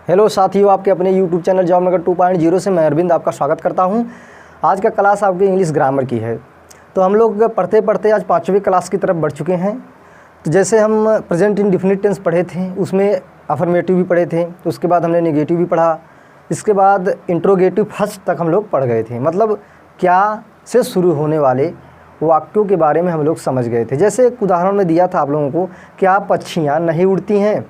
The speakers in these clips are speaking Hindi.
हेलो साथियों, आपके अपने YouTube चैनल जॉब नगर 2.0 से मैं अरविंद आपका स्वागत करता हूं। आज का क्लास आपकी इंग्लिश ग्रामर की है। तो हम लोग पढ़ते पढ़ते आज 5वीं क्लास की तरफ बढ़ चुके हैं। तो जैसे हम प्रेजेंट इंडेफिनिट टेंस पढ़े थे, उसमें अफर्मेटिव भी पढ़े थे, तो उसके बाद हमने नेगेटिव भी पढ़ा। इसके बाद इंट्रोगेटिव फर्स्ट तक हम लोग पढ़ गए थे, मतलब क्या से शुरू होने वाले वाक्यों के बारे में हम लोग समझ गए थे। जैसे एक उदाहरण में दिया था आप लोगों को, क्या पक्षियाँ नहीं उड़ती हैं।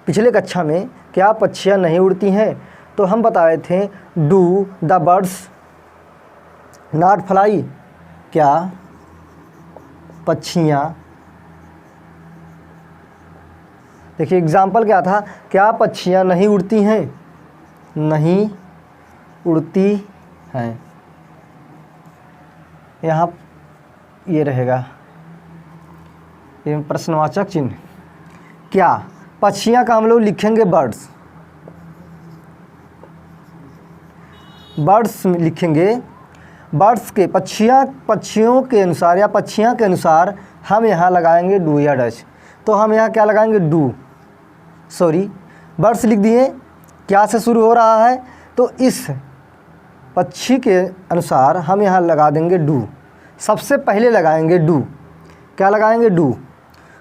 पिछले कक्षा में क्या पक्षियाँ नहीं उड़ती हैं, तो हम बताए थे do the birds not fly. क्या पक्षियाँ, देखिए एग्जाम्पल क्या था, क्या पक्षियाँ नहीं उड़ती हैं, नहीं उड़ती हैं। यहाँ ये रहेगा ये प्रश्नवाचक चिन्ह। क्या पक्षियाँ का हम लोग लिखेंगे बर्ड्स, बर्ड्स लिखेंगे। बर्ड्स के पक्षियों के अनुसार या पक्षियाँ के अनुसार हम यहाँ लगाएंगे डू या डच। तो हम यहाँ क्या लगाएंगे, डू, सॉरी बर्ड्स लिख दिए। क्या से शुरू हो रहा है, तो इस पक्षी के अनुसार हम यहाँ लगा देंगे डू। सबसे पहले लगाएंगे डू, क्या लगाएंगे, डू,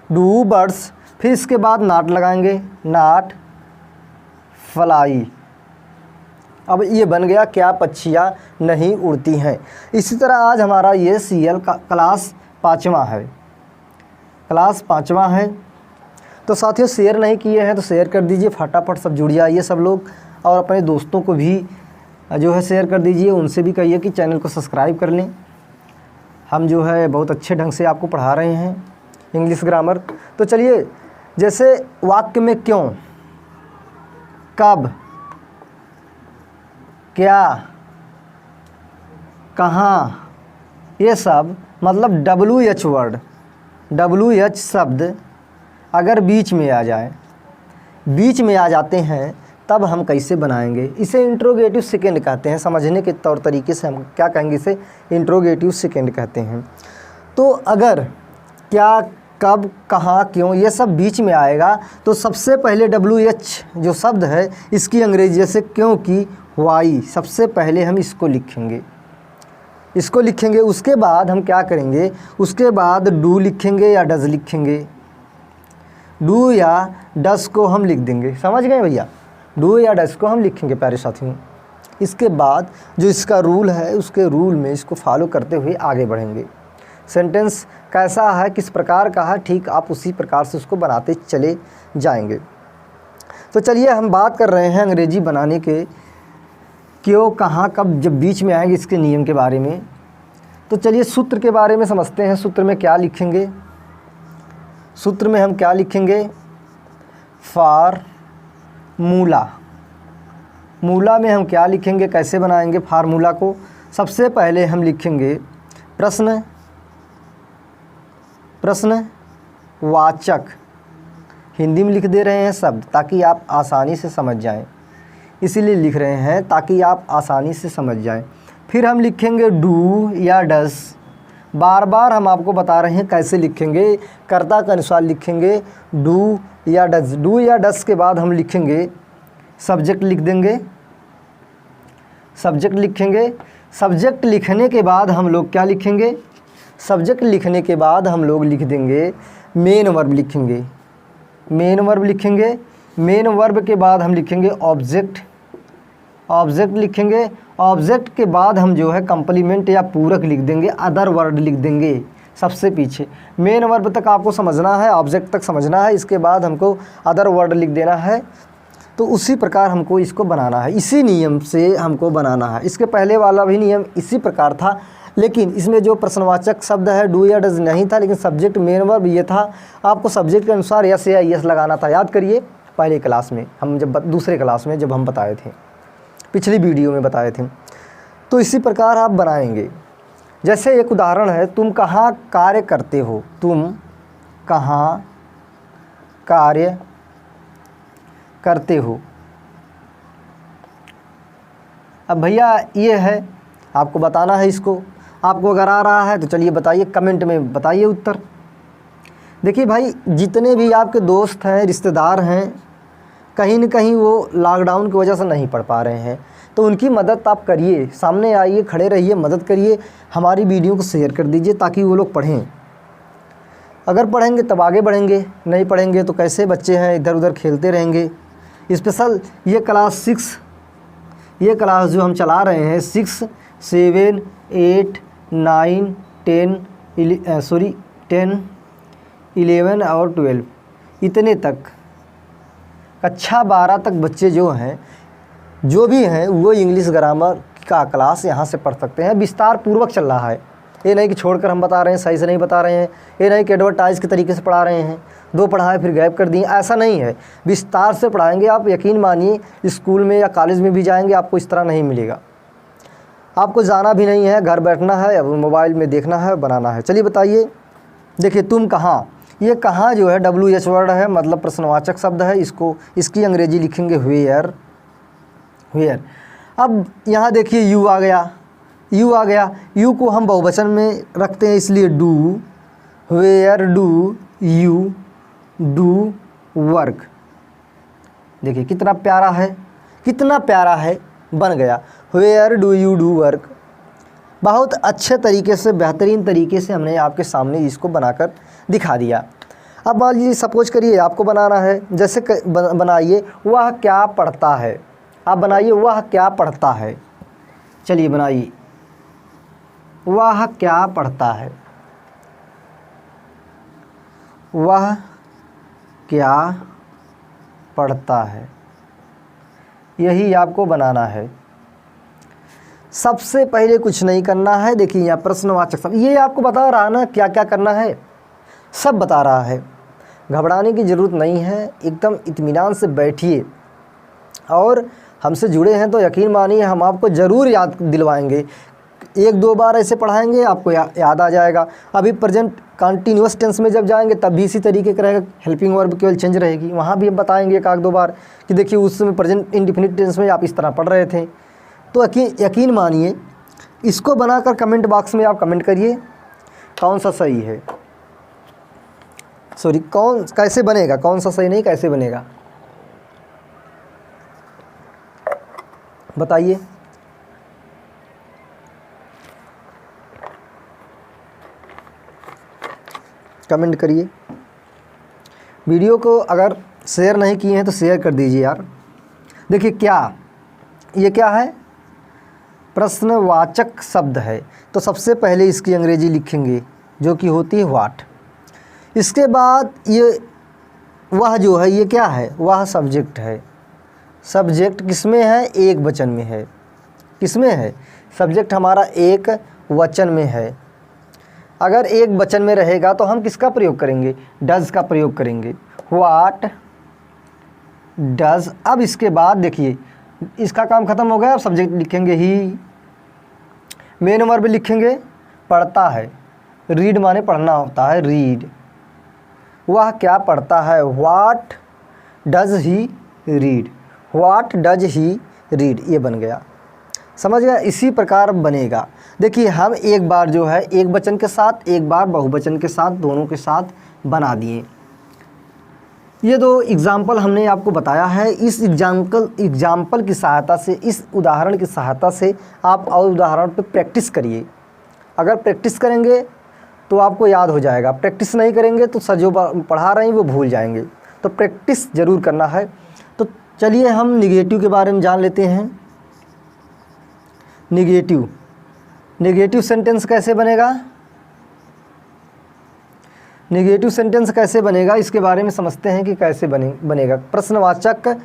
डू बर्ड्स। फिर इसके बाद नॉट लगाएंगे, नॉट फ्लाई। अब ये बन गया क्या पक्षियाँ नहीं उड़ती हैं। इसी तरह आज हमारा ये CL का क्लास 5वां है, क्लास 5वां है। तो साथियों शेयर नहीं किए हैं तो शेयर कर दीजिए, फटाफट सब जुड़ जाइए सब लोग, और अपने दोस्तों को भी जो है शेयर कर दीजिए। उनसे भी कहिए कि चैनल को सब्सक्राइब कर लें। हम जो है बहुत अच्छे ढंग से आपको पढ़ा रहे हैं इंग्लिश ग्रामर। तो चलिए, जैसे वाक्य में क्यों, कब, क्या, कहाँ, ये सब मतलब WH वर्ड, WH शब्द अगर बीच में आ जाए, बीच में आ जाते हैं, तब हम कैसे बनाएंगे। इसे इंट्रोगेटिव सेकेंड कहते हैं। समझने के तौर तरीके से हम क्या कहेंगे, इसे इंट्रोगेटिव सेकेंड कहते हैं। तो अगर क्या, कब, कहाँ, क्यों ये सब बीच में आएगा, तो सबसे पहले WH जो शब्द है इसकी अंग्रेजी जैसे क्योंकि, वाई, सबसे पहले हम इसको लिखेंगे, इसको लिखेंगे। उसके बाद हम क्या करेंगे, उसके बाद डू लिखेंगे या डज लिखेंगे। डू या डस को हम लिख देंगे, समझ गए भैया, डू या डस को हम लिखेंगे प्यारे साथियों। इसके बाद जो इसका रूल है, उसके रूल में इसको फॉलो करते हुए आगे बढ़ेंगे। सेंटेंस कैसा है, किस प्रकार का है, ठीक आप उसी प्रकार से उसको बनाते चले जाएंगे। तो चलिए हम बात कर रहे हैं अंग्रेजी बनाने के क्यों, कहाँ, कब, जब बीच में आएंगे, इसके नियम के बारे में। तो चलिए सूत्र के बारे में समझते हैं। सूत्र में क्या लिखेंगे, सूत्र में हम क्या लिखेंगे, फार्मूला। मूला में हम क्या लिखेंगे, कैसे बनाएंगे फार्मूला को। सबसे पहले हम लिखेंगे प्रश्न, प्रश्नवाचक, हिंदी में लिख दे रहे हैं शब्द ताकि आप आसानी से समझ जाएं, इसीलिए लिख रहे हैं ताकि आप आसानी से समझ जाएं। फिर हम लिखेंगे डू या डस। बार बार हम आपको बता रहे हैं कैसे लिखेंगे, कर्ता के अनुसार लिखेंगे डू या डस। डू या डस के बाद हम लिखेंगे सब्जेक्ट, लिख देंगे सब्जेक्ट लिखेंगे। सब्जेक्ट लिखने के बाद हम लोग क्या लिखेंगे, सब्जेक्ट लिखने के बाद हम लोग लिख देंगे मेन वर्ब लिखेंगे, मेन वर्ब लिखेंगे। मेन वर्ब के बाद हम लिखेंगे ऑब्जेक्ट, ऑब्जेक्ट लिखेंगे। ऑब्जेक्ट के बाद हम जो है कंप्लीमेंट या पूरक लिख देंगे, अदर वर्ड लिख देंगे सबसे पीछे। मेन वर्ब तक आपको समझना है, ऑब्जेक्ट तक समझना है, इसके बाद हमको अदर वर्ड लिख देना है। तो उसी प्रकार हमको इसको बनाना है, इसी नियम से हमको बनाना है। इसके पहले वाला भी नियम इसी प्रकार था, लेकिन इसमें जो प्रश्नवाचक शब्द है डू या डज नहीं था, लेकिन सब्जेक्ट मेन वर्ब ये था। आपको सब्जेक्ट के अनुसार यस या यस लगाना था। याद करिए पहले क्लास में हम जब दूसरे क्लास में जब हम बताए थे, पिछली वीडियो में बताए थे। तो इसी प्रकार आप बनाएंगे। जैसे एक उदाहरण है, तुम कहाँ कार्य करते हो, तुम कहाँ कार्य करते हो। अब भैया ये है, आपको बताना है इसको। आपको अगर आ रहा है तो चलिए बताइए, कमेंट में बताइए उत्तर। देखिए भाई, जितने भी आपके दोस्त हैं, रिश्तेदार हैं, कहीं न कहीं वो लॉकडाउन की वजह से नहीं पढ़ पा रहे हैं, तो उनकी मदद आप करिए, सामने आइए, खड़े रहिए, मदद करिए, हमारी वीडियो को शेयर कर दीजिए ताकि वो लोग पढ़ें। अगर पढ़ेंगे तब आगे बढ़ेंगे, नहीं पढ़ेंगे तो कैसे बच्चे हैं इधर उधर खेलते रहेंगे। स्पेशल ये क्लास 6, ये क्लास जो हम चला रहे हैं 6, 7, 8, 9, 10, 11 और 12 इतने तक, कक्षा 12 तक बच्चे जो हैं, जो भी हैं वो इंग्लिश ग्रामर का क्लास यहाँ से पढ़ सकते हैं। विस्तार पूर्वक चल रहा है, ये नहीं कि छोड़कर हम बता रहे हैं, सही से नहीं बता रहे हैं, ये नहीं कि एडवर्टाइज के तरीके से पढ़ा रहे हैं, 2 पढ़ाए फिर गैप कर दिए, ऐसा नहीं है। विस्तार से पढ़ाएंगे। आप यकीन मानिए, स्कूल में या कॉलेज में भी जाएंगे आपको इस तरह नहीं मिलेगा। आपको जाना भी नहीं है, घर बैठना है, अब मोबाइल में देखना है, बनाना है। चलिए बताइए, देखिए तुम कहाँ, ये कहाँ जो है WH वर्ड है, मतलब प्रश्नवाचक शब्द है। इसकी अंग्रेजी लिखेंगे वेयर। अब यहाँ देखिए यू आ गया, यू को हम बहुवचन में रखते हैं इसलिए do. Where do you do work. देखिए कितना प्यारा है, बन गया where do you do work. बहुत अच्छे तरीके से, बेहतरीन तरीके से हमने आपके सामने इसको बनाकर दिखा दिया। अब मान लीजिए सपोज करिए आपको बनाना है, जैसे बनाइए वह क्या पढ़ता है। आप बनाइए वह क्या पढ़ता है। चलिए बनाइए वह क्या पढ़ता है। वह क्या पढ़ता है, यही आपको बनाना है। सबसे पहले कुछ नहीं करना है। देखिए यहाँ प्रश्नवाचक शब्द, ये आपको बता रहा ना क्या क्या करना है, सब बता रहा है। घबराने की ज़रूरत नहीं है, एकदम इत्मीनान से बैठिए। और हमसे जुड़े हैं तो यकीन मानिए हम आपको ज़रूर याद दिलवाएंगे। 1-2 बार ऐसे पढ़ाएंगे आपको याद आ जाएगा। अभी प्रेजेंट कंटिन्यूअस टेंस में जब जाएंगे तब भी इसी तरीके का रहेगा, हेल्पिंग वर्ब केवल चेंज रहेगी। वहाँ भी हम बताएंगे 1-2 बार कि देखिए उस समय प्रेजेंट इंडिफिनिट टेंस में आप इस तरह पढ़ रहे थे। तो यकीन मानिए, इसको बनाकर कमेंट बॉक्स में आप कमेंट करिए कौन सा सही है, सॉरी कैसे बनेगा, कौन सा सही नहीं कैसे बनेगा बताइए। कमेंट करिए। वीडियो को अगर शेयर नहीं किए हैं तो शेयर कर दीजिए यार। देखिए ये क्या है, प्रश्नवाचक शब्द है, तो सबसे पहले इसकी अंग्रेजी लिखेंगे जो कि होती है व्हाट। इसके बाद ये वह जो है, ये क्या है, वह सब्जेक्ट है। सब्जेक्ट किसमें है, एक वचन में है। किसमें है, सब्जेक्ट हमारा एक वचन में है। अगर एक वचन में रहेगा तो हम किसका प्रयोग करेंगे, डज का प्रयोग करेंगे। What does. अब इसके बाद देखिए इसका काम ख़त्म हो गया। अब सब्जेक्ट लिखेंगे ही, मेन वर्ब लिखेंगे पढ़ता है। रीड माने पढ़ना होता है, रीड। वह क्या पढ़ता है, what does he read. What does he read, ये बन गया। समझ गया, इसी प्रकार बनेगा। देखिए हम एक बार जो है एक वचन के साथ, एक बार बहुवचन के साथ, दोनों के साथ बना दिए। ये 2 एग्जाम्पल हमने आपको बताया है। इस एग्जाम्पल की सहायता से, इस उदाहरण की सहायता से आप और उदाहरण पे प्रैक्टिस करिए। अगर प्रैक्टिस करेंगे तो आपको याद हो जाएगा, प्रैक्टिस नहीं करेंगे तो सर जो पढ़ा रहे हैं वो भूल जाएंगे। तो प्रैक्टिस ज़रूर करना है। तो चलिए हम निगेटिव के बारे में जान लेते हैं। निगेटिव सेंटेंस कैसे बनेगा, निगेटिव सेंटेंस कैसे बनेगा इसके बारे में समझते हैं कि कैसे बनेगा। प्रश्नवाचक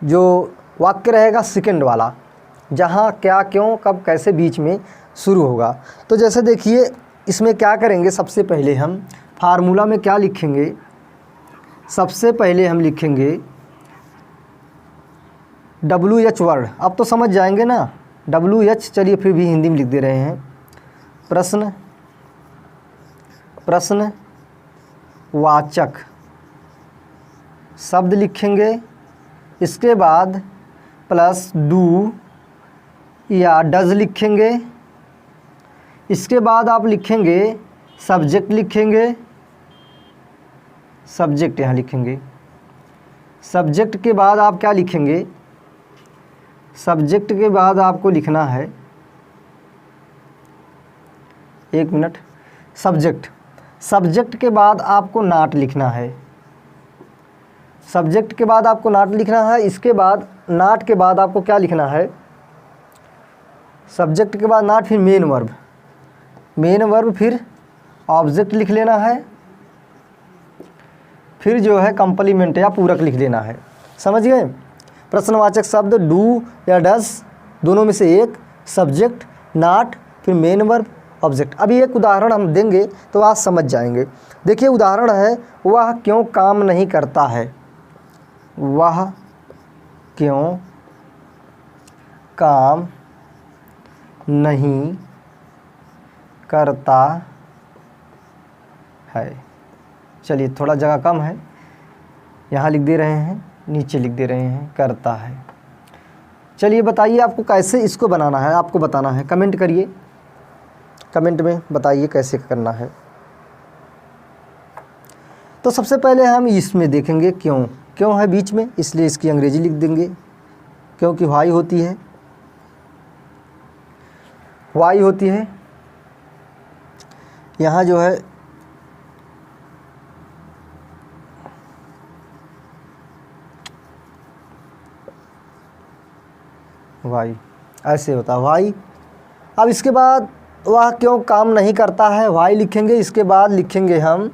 जो वाक्य रहेगा सेकंड वाला, जहाँ क्या क्यों कब कैसे बीच में शुरू होगा। तो जैसे देखिए इसमें क्या करेंगे, सबसे पहले हम फार्मूला में क्या लिखेंगे, सबसे पहले हम लिखेंगे WH वर्ड। अब तो समझ जाएंगे ना WH, चलिए फिर भी हिंदी में लिख दे रहे हैं। प्रश्नवाचक शब्द लिखेंगे। इसके बाद प्लस डू या डज लिखेंगे। इसके बाद आप लिखेंगे सब्जेक्ट, लिखेंगे सब्जेक्ट, यहाँ लिखेंगे सब्जेक्ट के बाद आप क्या लिखेंगे, सब्जेक्ट के बाद आपको लिखना है, एक मिनट, सब्जेक्ट के बाद आपको नॉट लिखना है, सब्जेक्ट के बाद आपको नॉट लिखना है। इसके बाद नॉट के बाद आपको क्या लिखना है, सब्जेक्ट के बाद नॉट, फिर मेन वर्ब, फिर ऑब्जेक्ट लिख लेना है, फिर जो है कंप्लीमेंट या पूरक लिख लेना है। समझ गए? प्रश्नवाचक शब्द डू या डज दोनों में से एक, सब्जेक्ट, नॉट, फिर मेन वर्ब, ऑब्जेक्ट। अभी एक उदाहरण हम देंगे तो आप समझ जाएंगे। देखिए उदाहरण है, वह क्यों काम नहीं करता है, वह क्यों काम नहीं करता है। चलिए थोड़ा जगह कम है, यहाँ लिख दे रहे हैं, नीचे लिख दे रहे हैं, करता है। चलिए बताइए आपको कैसे इसको बनाना है, आपको बताना है। कमेंट करिए, कमेंट में बताइए कैसे करना है। तो सबसे पहले हम इसमें देखेंगे क्यों है बीच में, इसलिए इसकी अंग्रेजी लिख देंगे, क्योंकि वाई होती है, यहाँ जो है वाई, ऐसे होता है वाई। अब इसके बाद वह क्यों काम नहीं करता है, वाई लिखेंगे। इसके बाद लिखेंगे हम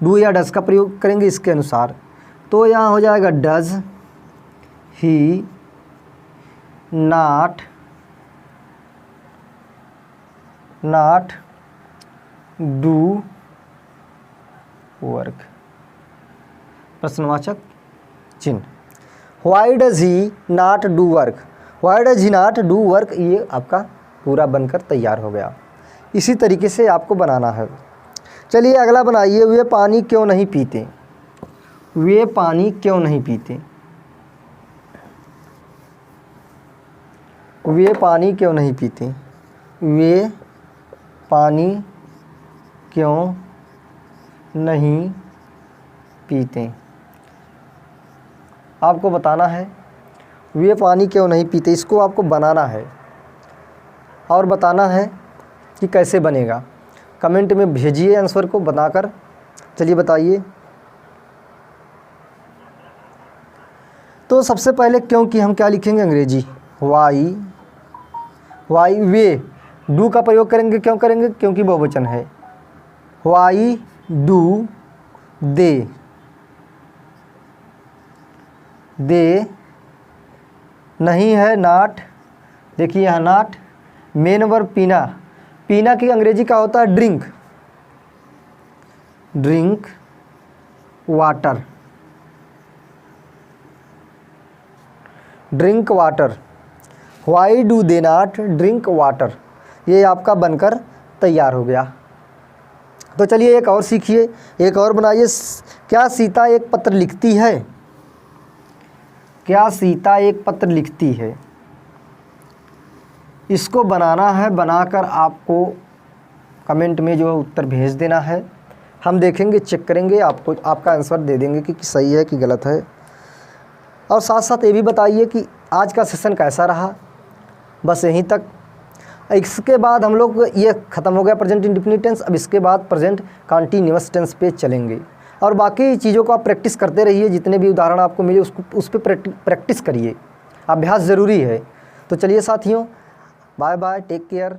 डू या डज का प्रयोग करेंगे इसके अनुसार। तो यहाँ हो जाएगा does he not do work, प्रश्नवाचक चिन्ह। Why does he not do work, why does he not do work, ये आपका पूरा बनकर तैयार हो गया। इसी तरीके से आपको बनाना है। चलिए अगला बनाइए, वे पानी क्यों नहीं पीते, वे पानी क्यों नहीं पीते, वे पानी क्यों नहीं पीते, वे पानी क्यों नहीं पीते। आपको बताना है वे पानी क्यों नहीं पीते, इसको आपको बनाना है और बताना है कि कैसे बनेगा। कमेंट में भेजिए आंसर को बनाकर। चलिए बताइए। तो सबसे पहले क्योंकि हम क्या लिखेंगे, अंग्रेजी वाई वे, डू का प्रयोग करेंगे, क्यों करेंगे, क्योंकि बहुवचन है। वाई डू दे नहीं है नॉट, देखिए यहाँ नॉट, मेन वर्ब पीना की अंग्रेजी का होता है drink water, why do they not drink water, ये आपका बनकर तैयार हो गया। तो चलिए एक और सीखिए, एक और बनाइए। क्या सीता एक पत्र लिखती है, क्या सीता एक पत्र लिखती है, इसको बनाना है। बनाकर आपको कमेंट में जो उत्तर भेज देना है, हम देखेंगे, चेक करेंगे, आपको आपका आंसर दे देंगे कि सही है कि गलत है। और साथ साथ ये भी बताइए कि आज का सेशन कैसा रहा। बस यहीं तक। इसके बाद हम लोग, ये ख़त्म हो गया प्रेजेंट इंडेफिनिट टेंस। अब इसके बाद प्रेजेंट कंटीन्यूअस टेंस पे चलेंगे और बाकी चीज़ों को आप प्रैक्टिस करते रहिए। जितने भी उदाहरण आपको मिले उस पर प्रैक्टिस करिए, अभ्यास ज़रूरी है। तो चलिए साथियों, बाय बाय, टेक केयर।